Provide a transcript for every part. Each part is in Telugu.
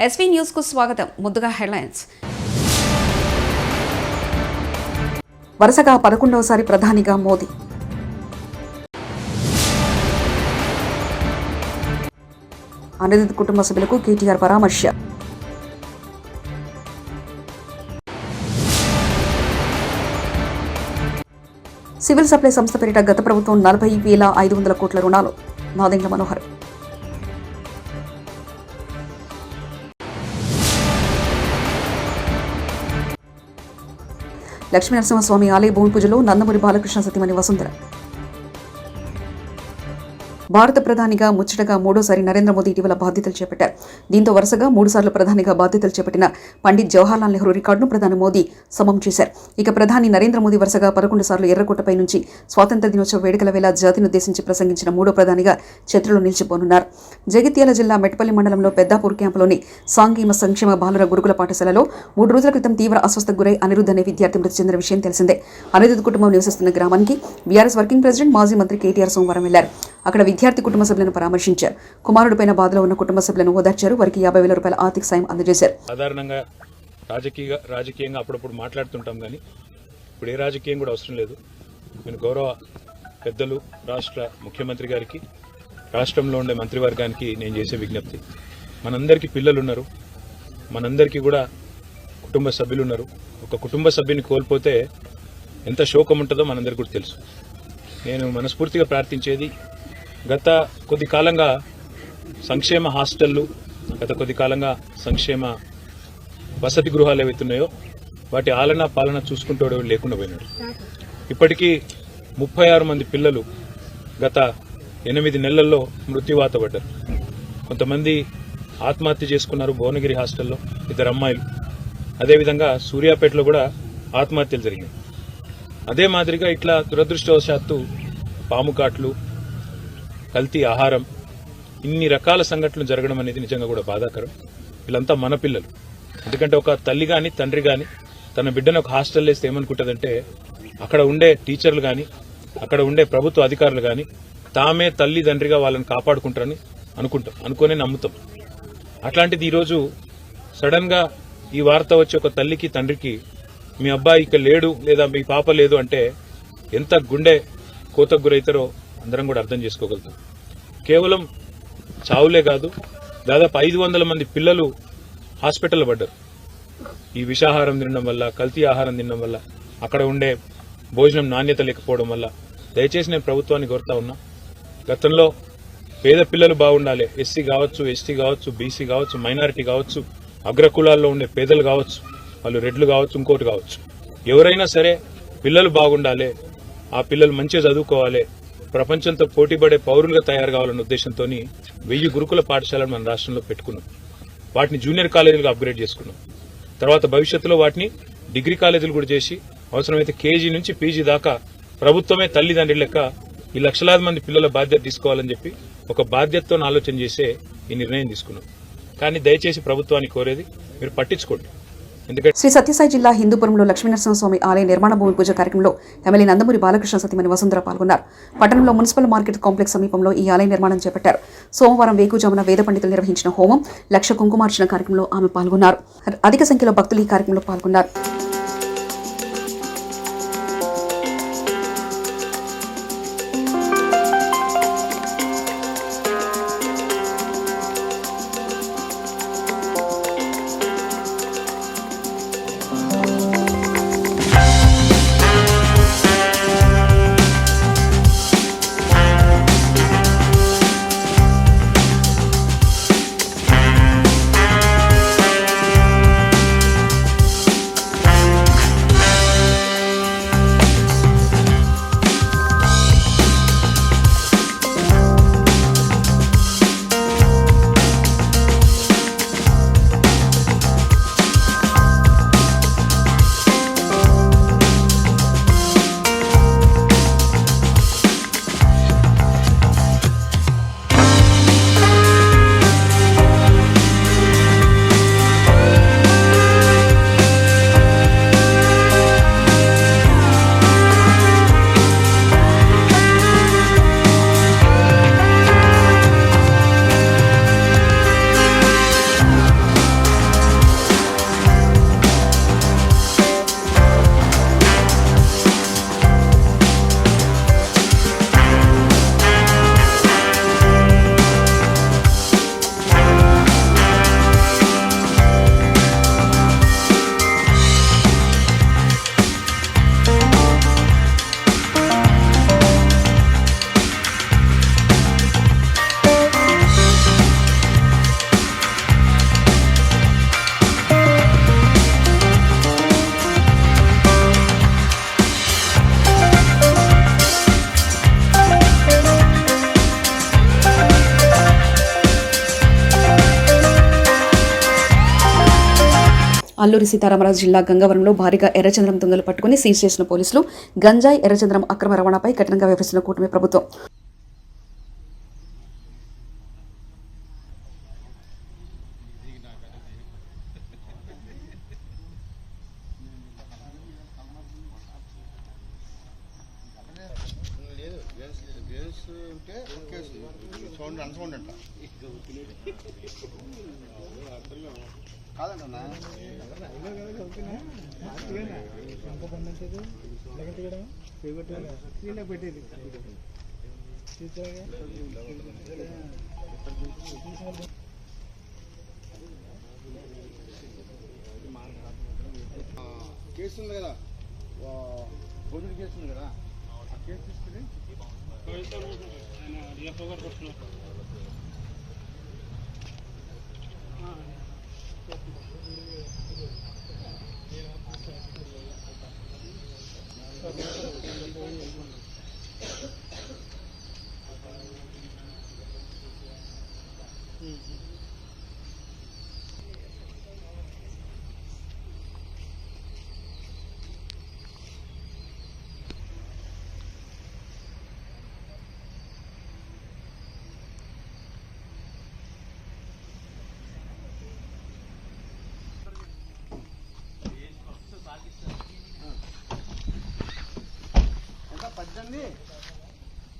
ఎస్వీ న్యూస్ కు స్వాగతం. ముందుగా హెడ్లైన్స్. వరుసగా 11వసారి ప్రధానిగా మోదీ. అనిరుద్ధ్ కుటుంబ సభ్యులకు కేటీఆర్ పరామర్శ. సివిల్ సప్లై సంస్థ పేరిట గత ప్రభుత్వం 40,500 కోట్ల రుణాలు. నాదెండ్ల మనోహర్. లక్ష్మీనరసింహస్వామి ఆలయ భూమి పూజలో నందమూరి బాలకృష్ణ సతీమణి వసుంధర. భారత ప్రధానిగా ముచ్చటగా 3వసారి నరేంద్ర మోదీ ఇటీవల బాధ్యతలు చేపట్టారు. దీంతో వరుసగా 3 సార్లు ప్రధానిగా బాధ్యతలు చేపట్టిన పండిత్ జవహర్లాల్ నెహ్రూ రికార్డును ప్రధాని మోదీ సమం చేశారు. ఇక ప్రధాని నరేంద్ర మోదీ వరుసగా 11 సార్లు ఎర్రకోటపై నుంచి స్వాతంత్ర్య దినోత్సవ వేడుకల వేళ జాతిని ఉద్దేశించి ప్రసంగించిన 3వ ప్రధానిగా చరిత్రలో నిలిచిపోనున్నారు. జగిత్యాల జిల్లా మెట్పల్లి మండలంలో పెద్దాపూర్ క్యాంపులోని సాంఘిక సంక్షేమ బాలుర గురుకుల పాఠశాలలో 3 రోజుల క్రితం తీవ్ర అస్వస్థకు గురై అనిరుద్ధ్ అనే విద్యార్థి మృతి చెందిన విషయం తెలిసిందే. అనిరుద్ధ్ కుటుంబం నివసిస్తున్న గ్రామానికి బీఆర్ఎస్ వర్కింగ్ ప్రెసిడెంట్ మాజీ మంత్రి కేటీఆర్ సోమవారం వెళ్లారు. అక్కడ విద్యార్థి కుటుంబ సభ్యులను పరామర్శించారు. కుమారుడిపైన బాధలో ఉన్న కుటుంబ సభ్యులను ఓదార్చారు. వారికి 50,000 రూపాయల ఆర్థిక సాయం అందజేశారు. సాధారణంగా రాజకీయంగా అప్పుడప్పుడు మాట్లాడుతుంటాం, కానీ ఇప్పుడు ఏ రాజకీయం కూడా అవసరం లేదు. నేను గౌరవ పెద్దలు రాష్ట్ర ముఖ్యమంత్రి గారికి, రాష్ట్రంలో ఉండే మంత్రివర్గానికి నేను చేసే విజ్ఞప్తి, మనందరికీ పిల్లలు ఉన్నారు, మనందరికీ కూడా కుటుంబ సభ్యులు ఉన్నారు. ఒక కుటుంబ సభ్యుని కోల్పోతే ఎంత శోకం ఉంటుందో మనందరికీ కూడా తెలుసు. నేను మనస్ఫూర్తిగా ప్రార్థించేది, గత కొద్ది కాలంగా సంక్షేమ హాస్టళ్లు, గత కొద్ది కాలంగా సంక్షేమ వసతి గృహాలు ఏవైతున్నాయో వాటి ఆలన పాలన చూసుకుంటూ లేకుండా పోయినాడు. ఇప్పటికీ 36 మంది పిల్లలు గత 8 నెలల్లో మృత్యువాత పడ్డారు. కొంతమంది ఆత్మహత్య చేసుకున్నారు భువనగిరి హాస్టల్లో, 2 అమ్మాయిలు. అదేవిధంగా సూర్యాపేటలో కూడా ఆత్మహత్యలు జరిగినాయి. అదే మాదిరిగా ఇట్లా దురదృష్టవశాత్తు పాము కాట్లు, కల్తీ ఆహారం, ఇన్ని రకాల సంఘటనలు జరగడం అనేది నిజంగా కూడా బాధాకరం. వీళ్ళంతా మన పిల్లలు. ఎందుకంటే ఒక తల్లి కానీ తండ్రి కానీ తన బిడ్డను ఒక హాస్టల్ వేస్తే ఏమనుకుంటుందంటే, అక్కడ ఉండే టీచర్లు కానీ అక్కడ ఉండే ప్రభుత్వ అధికారులు కానీ తామే తల్లి తండ్రిగా వాళ్ళని కాపాడుకుంటారని అనుకునే నమ్ముతాం. అట్లాంటిది ఈరోజు సడన్ గా ఈ వార్త వచ్చి ఒక తల్లికి తండ్రికి మీ అబ్బాయి ఇక లేడు లేదా మీ పాప లేదు అంటే ఎంత గుండె కోతకు గురైతారో అందరం కూడా అర్థం చేసుకోగలుగుతాం. కేవలం చావులే కాదు, దాదాపు 500 మంది పిల్లలు హాస్పిటల్లో పడ్డారు. ఈ విషాహారం తినడం వల్ల, కల్తీ ఆహారం తినడం వల్ల, అక్కడ ఉండే భోజనం నాణ్యత లేకపోవడం వల్ల. దయచేసి నేను ప్రభుత్వాన్ని కోరుతా ఉన్నా, గతంలో పేద పిల్లలు బాగుండాలి, ఎస్సీ కావచ్చు, ఎస్టీ కావచ్చు, బీసీ కావచ్చు, మైనారిటీ కావచ్చు, అగ్రకులాల్లో ఉండే పేదలు కావచ్చు, వాళ్ళు రెడ్లు కావచ్చు, ఇంకోటి కావచ్చు, ఎవరైనా సరే పిల్లలు బాగుండాలి, ఆ పిల్లలు మంచిగా చదువుకోవాలి, ప్రపంచంతో పోటీపడే పౌరులుగా తయారు కావాలన్న ఉద్దేశంతో 1000 గురుకుల పాఠశాలను మన రాష్ట్రంలో పెట్టుకున్నాం. వాటిని జూనియర్ కాలేజీలుగా అప్గ్రేడ్ చేసుకున్నాం. తర్వాత భవిష్యత్తులో వాటిని డిగ్రీ కాలేజీలు కూడా చేసి అవసరమైతే కేజీ నుంచి పీజీ దాకా ప్రభుత్వమే తల్లిదండ్రుల లెక్క ఈ లక్షలాది మంది పిల్లల బాధ్యత తీసుకోవాలని చెప్పి ఒక బాధ్యతతో ఆలోచన చేసే ఈ నిర్ణయం తీసుకున్నాం. కానీ దయచేసి ప్రభుత్వాన్ని కోరేది, మీరు పట్టించుకోండి. శ్రీ సత్యసాయి జిల్లా హిందూపురంలో లక్ష్మీనరసింహస్వామి ఆలయ నిర్మాణ భూమి పూజ కార్యక్రమంలో ఎమ్మెల్యే నందమూరి బాలకృష్ణ సతీమణి వసుంధర పాల్గొన్నారు. పట్టణంలో మున్సిపల్ మార్కెట్ కాంప్లెక్స్ సమీపంలో ఈ ఆలయ నిర్మాణం చేపట్టారు. సోమవారం వేకుజామున వేద పండితులు నిర్వహించిన హోమం, 1,00,000 కుంకుమార్చన కార్యక్రమంలో ఆమె పాల్గొన్నారు. అధిక సంఖ్యలో భక్తులు ఈ కార్యక్రమంలో పాల్గొన్నారు. అల్లూరి సీతారామరాజు జిల్లా గంగవరంలో భారీగా ఎర్రచంద్రం దొంగలు పట్టుకుని సీజ్ చేసిన పోలీసులు గంజాయి ఎర్రచంద్రం అక్రమ రవాణాపై కఠినంగా వ్యవహరిస్తున్న కూటమి ప్రభుత్వం. కేసు ఉంది కదా, కోవిడ్ కేసు ఉంది కదా, ఆ కేసు తీసుకుని ఎంత 18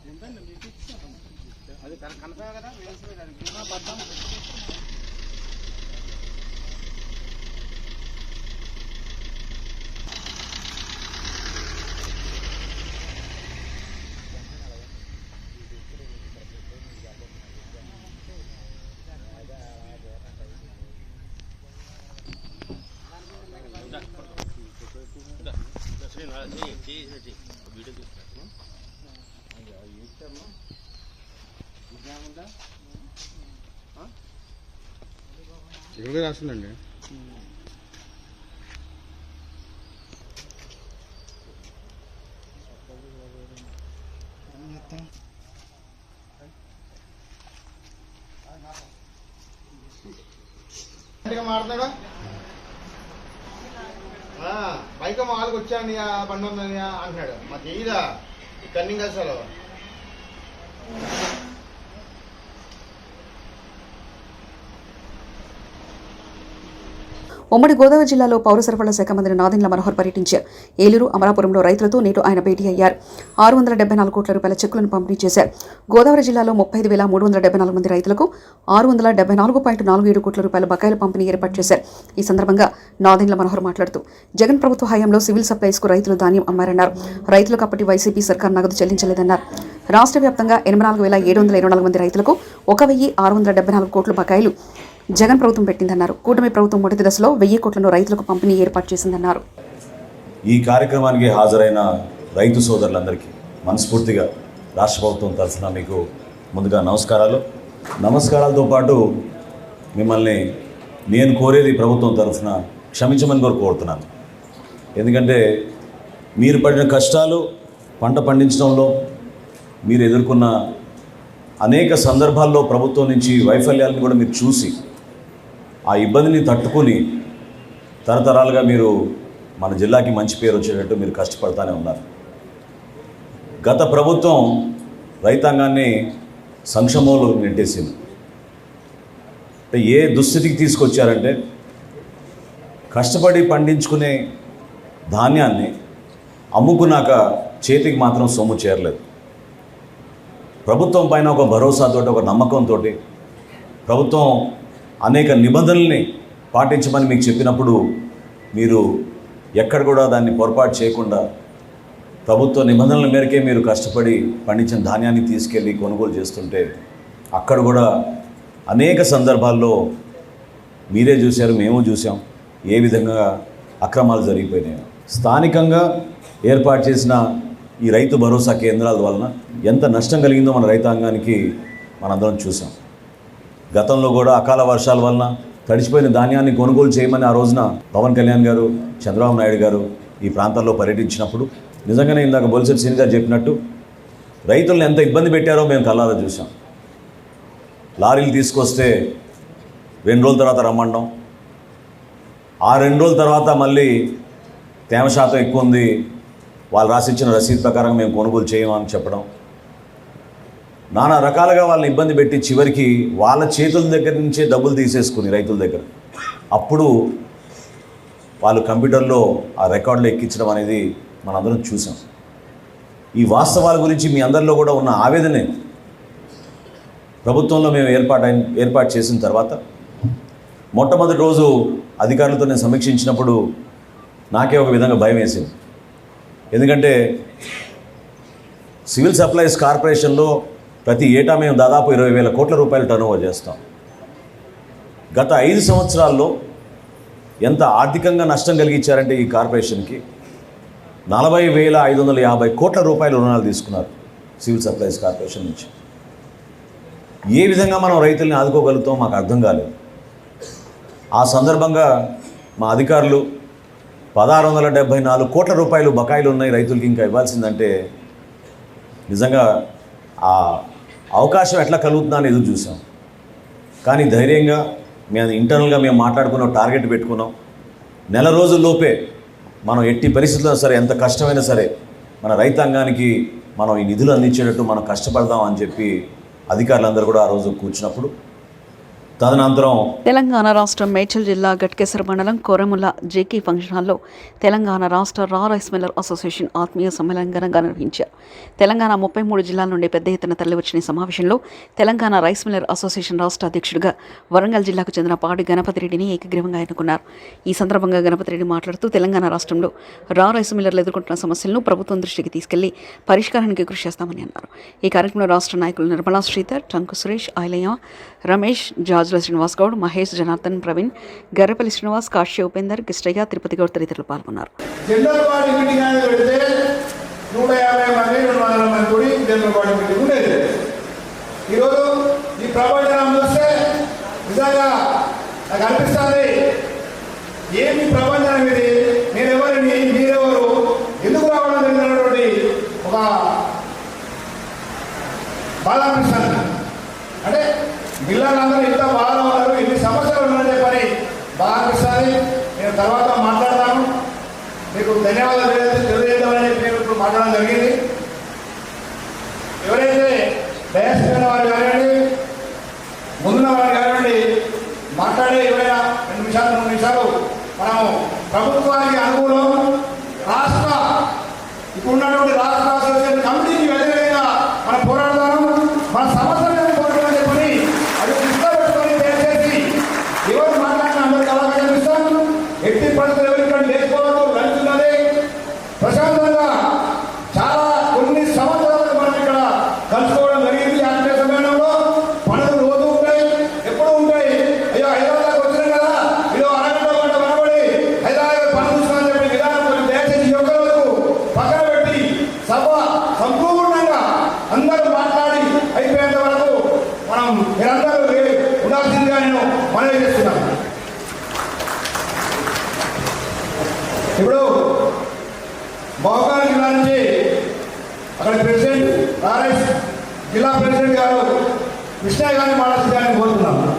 ఎంతండి మీకు ఇచ్చాను. అది కనపే కదా వేసి దానికి 18. ఇక్కడ రాసిందండి. మాట్లాడా బైక్ మాలకు వచ్చాను బండి ఉందని అంటున్నాడు. మాకు ఏదా కన్నింగ్ అసలు ఉమ్మడి గోదావరి జిల్లాలో పౌర సరఫరాల శాఖ మంత్రి నాదెండ్ల మనోహర్ పర్యటించారు. ఏలూరు, అమలాపురంలో రైతులతో నేడు ఆయన భేటీ అయ్యారు. 674 కోట్ల రూపాయల చెక్కులను పంపిణీ చేశారు. గోదావరి జిల్లాలో 35,374 మంది రైతులకు 644.47 కోట్ల రూపాయల బకాయిల పంపిణీ ఏర్పాటు చేశారు. ఈ సందర్భంగా నాదెండ్ల మనోహర్ మాట్లాడుతూ జగన్ ప్రభుత్వ హయాంలో సివిల్ సప్లైస్ కు రైతులు ధాన్యం అమ్మారన్నారు. రైతులకు అప్పటి వైసీపీ సర్కార్ నగదు చెల్లించలేదన్నారు. రాష్ట్ర వ్యాప్తంగా 84,724 మంది రైతులకు 1,674 కోట్ల బకాయిలు జగన్ ప్రభుత్వం పెట్టిందన్నారు. కూటమి ప్రభుత్వం మొదటి దశలో 1000 కోట్లను రైతులకు పంపిణీ ఏర్పాటు చేసిందన్నారు. ఈ కార్యక్రమానికి హాజరైన రైతు సోదరులందరికీ మనస్ఫూర్తిగా రాష్ట్ర ప్రభుత్వం తరఫున మీకు ముందుగా నమస్కారాలతో పాటు మిమ్మల్ని నేను కోరేది ప్రభుత్వం తరఫున క్షమించమని కోరుతున్నాను. ఎందుకంటే మీరు పడిన కష్టాలు, పంట పండించడంలో మీరు ఎదుర్కొన్న అనేక సందర్భాల్లో ప్రభుత్వం నుంచి వైఫల్యాలను కూడా మీరు చూసి ఆ ఇబ్బందిని తట్టుకుని తరతరాలుగా మీరు మన జిల్లాకి మంచి పేరు వచ్చేటట్టు మీరు కష్టపడతానే ఉన్నారు. గత ప్రభుత్వం రైతాంగాన్ని సంక్షోభంలో నెట్టేసింది. అంటే ఏ దుస్థితికి తీసుకొచ్చారంటే కష్టపడి పండించుకునే ధాన్యాన్ని అమ్ముకున్నాక చేతికి మాత్రం సొమ్ము చేరలేదు. ప్రభుత్వం పైన ఒక భరోసాతో, ఒక నమ్మకంతో ప్రభుత్వం అనేక నిబంధనల్ని పాటించమని మీకు చెప్పినప్పుడు మీరు ఎక్కడ కూడా దాన్ని పొరపాటు చేయకుండా ప్రభుత్వ నిబంధనల మేరకే మీరు కష్టపడి పండించిన ధాన్యాన్ని తీసుకెళ్ళి కొనుగోలు చేస్తుంటే అక్కడ కూడా అనేక సందర్భాల్లో మీరే చూశారు, మేము చూసాం ఏ విధంగా అక్రమాలు జరిగిపోయినాయి. స్థానికంగా ఏర్పాటు చేసిన ఈ రైతు భరోసా కేంద్రాల వలన ఎంత నష్టం కలిగిందో మన రైతాంగానికి మనందరం చూసాం. గతంలో కూడా అకాల వర్షాల వలన తడిచిపోయిన ధాన్యాన్ని కొనుగోలు చేయమని ఆ రోజున పవన్ కళ్యాణ్ గారు, చంద్రబాబు నాయుడు గారు ఈ ప్రాంతాల్లో పర్యటించినప్పుడు నిజంగానే ఇందాక బొలిశెట్టి శ్రీని గారు చెప్పినట్టు రైతులను ఎంత ఇబ్బంది పెట్టారో మేము కళ్ళారా చూసాం. లారీలు తీసుకొస్తే 2 రోజుల తర్వాత రమ్మండం, ఆ 2 రోజుల తర్వాత మళ్ళీ తేమ శాతం ఎక్కువ ఉంది, వాళ్ళు రాసిచ్చిన రసీదు ప్రకారం మేము కొనుగోలు చేయమని చెప్పడం, నానా రకాలుగా వాళ్ళని ఇబ్బంది పెట్టి చివరికి వాళ్ళ చేతుల దగ్గర నుంచే డబ్బులు తీసేసుకుని రైతుల దగ్గర అప్పుడు వాళ్ళు కంప్యూటర్లో ఆ రికార్డులు ఎక్కించడం అనేది మనందరం చూసాం. ఈ వాస్తవాల గురించి మీ అందరిలో కూడా ఉన్న ఆవేదనే ప్రభుత్వంలో మేము ఏర్పాటు చేసిన తర్వాత మొట్టమొదటి రోజు అధికారులతో నేను సమీక్షించినప్పుడు నాకే ఒక విధంగా భయం వేసింది. ఎందుకంటే సివిల్ సప్లైస్ కార్పొరేషన్లో ప్రతి ఏటా మేము దాదాపు 20,000 కోట్ల రూపాయలు టర్నోవర్ చేస్తాం. గత 5 సంవత్సరాల్లో ఎంత ఆర్థికంగా నష్టం కలిగించారంటే ఈ కార్పొరేషన్కి 40,550 కోట్ల రూపాయల రుణాలు తీసుకున్నారు సివిల్ సప్లైస్ కార్పొరేషన్ నుంచి. ఏ విధంగా మనం రైతుల్ని ఆదుకోగలుగుతాం మాకు అర్థం కాలేదు. ఆ సందర్భంగా మా అధికారులు 1,674 కోట్ల రూపాయలు బకాయిలు ఉన్నాయి రైతులకి ఇంకా ఇవ్వాల్సిందంటే నిజంగా ఆ అవకాశం ఎట్లా కలుగుతుందా అని ఎదురు చూసాం. కానీ ధైర్యంగా మేము ఇంటర్నల్గా మేము మాట్లాడుకున్నాం, టార్గెట్ పెట్టుకున్నాం. నెల రోజుల్లోపే మనం ఎట్టి పరిస్థితుల్లో సరే ఎంత కష్టమైనా సరే మన రైతాంగానికి మనం ఈ నిధులు అందించేటట్టు మనం కష్టపడదాం అని చెప్పి అధికారులందరూ కూడా ఆ రోజు కూర్చున్నప్పుడు తదనంతరం తెలంగాణ రాష్ట్రం మేడ్చల్ జిల్లా గట్కేసర్ మండలం కోరముల జేకే ఫంక్షన్ హాల్లో తెలంగాణ రాష్ట్ర రైస్ మిల్లర్ అసోసియేషన్ ఆత్మీయ సమ్మేళనం ఘనంగా నిర్వహించారు. తెలంగాణ 33 జిల్లాల నుండి పెద్ద ఎత్తున తరలివచ్చిన ఈ సమావేశంలో తెలంగాణ రైస్ మిల్లర్ అసోసియేషన్ రాష్ట్ర అధ్యక్షుడిగా వరంగల్ జిల్లాకు చెందిన పాడి గణపతి రెడ్డిని ఏకగ్రీవంగా ఎన్నుకున్నారు. ఈ సందర్భంగా గణపతి రెడ్డి మాట్లాడుతూ తెలంగాణ రాష్ట్రంలో రైస్ మిల్లర్లు ఎదుర్కొంటున్న సమస్యలను ప్రభుత్వం దృష్టికి తీసుకెళ్లి పరిష్కారానికి కృషి చేస్తామని అన్నారు. ఈ కార్యక్రమంలో రాష్ట్ర నాయకులు నిర్మలా శ్రీధర్, టంకు సురేష్, ఐలయ్య, రమేష్, జాజుల శ్రీనివాస్ గౌడ్, మహేష్, జనార్దన్, ప్రవీణ్, గర్రపల్లి శ్రీనివాస్, కాశ్య ఉపేందర్, కిష్టయ్య, తిరుపతి గౌడ్ తదితరులు పాల్గొన్నారు. జనరల్ బాడీ మీటింగ్ అనేది పెడితే 150 మంది 200 మంది కూడి జనరల్ బాడీ మీటింగ్ ఉండేది. ఈరోజు ఈ ప్రపంచం చూస్తే నిజంగా నాకు అనిపిస్తుంది, ఏమి ప్రపంచం ఇది, నేను ఎవరిని, మీరెవరు, ఎందుకు రావడం జరిగినటువంటి ఒక బాధ అనిపిస్తుంది. అంటే పిల్లలందరూ ఇంత బాధలో ఉన్నారు, ఎన్ని సమస్యలు ఉన్నాయని చెప్పని బాగా అనిపిస్తుంది. నేను తర్వాత మాట్లాడతాను, మీకు ధన్యవాదాలు తెలియజేద్దామని చెప్పి నేను ఇప్పుడు మాట్లాడడం జరిగింది. ఎవరైతే దయచేసిన వారు కానివ్వండి, ముందున్న వారు కానివ్వండి, మాట్లాడే ఎవరైనా 2 నిమిషాలు 3 నిమిషాలు మనము ప్రభుత్వానికి అనుకూలం, రాష్ట్ర ఇప్పుడు ఉన్నటువంటి రాష్ట్ర అసోసియేషన్ కమిటీకి వ్యతిరేకంగా మనం పోరాడతాము, మన సమస్యలను పోరాడమని చెప్పని అది దృష్టిలో పెట్టుకొని దయచేసి ఎవరు మాట్లాడిన అందరికీ అలాగే కనిపిస్తాం. ఎట్టి పరిస్థితులు ఎవరు ఇక్కడ లేకపోవడం రైతున్నదే ప్రశాంతంగా చాలా కొన్ని సంవత్సరాలకు మనం ఇక్కడ కలుసుకోవడం జరిగింది. ఆత్మీయ సమ్మేళనంలో పనులు రోజు ఉంటాయి, ఎప్పుడు ఉంటాయి. అయ్యో హైదరాబాద్ వచ్చినాం కదా, ఇదో అరగంట గంట మనబడి హైదరాబాద్ పనులు చూసుకోవాలని చెప్పి విధానం కొంచెం దయచేసి ఈ ఒక్క రోజు పక్కన పెట్టి సభ సంపూర్ణంగా అందరూ మాట్లాడి అయిపోయేంత వరకు మనం మీరందరూ ఉండాల్సిందిగా నేను మనవి చేస్తున్నాను. ఇప్పుడు మహబూబాబాద్ జిల్లా నుంచి అక్కడ ప్రెసిడెంట్ ఆర్ఎస్ జిల్లా ప్రెసిడెంట్ గారు కృష్ణ గారిని మాట్లాడాలని కోరుతున్నాను.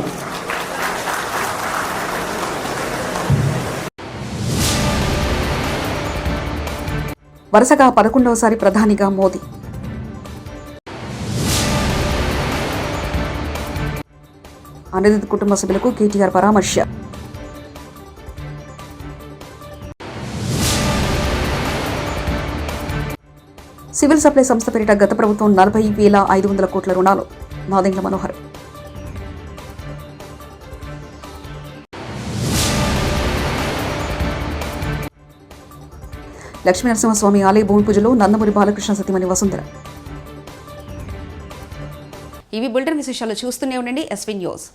వరుసగా 11వసారి ప్రధానిగా మోదీ. అనిరుద్ధ్ కుటుంబ సభ్యులకు కేటీఆర్ పరామర్శ. సివిల్ సప్లై సంస్థ పేరిట గత ప్రభుత్వం 40,500 కోట్ల రుణాలు. నాదెండ్ల మనోహర్. లక్ష్మీనరసింహస్వామి ఆలయ భూమి పూజలో నందమూరి బాలకృష్ణ సతీమణి వసుంధర. ఇవి బులెటిన్ విశేషాలు. చూస్తూనే ఉండండి ఎస్వీ న్యూస్.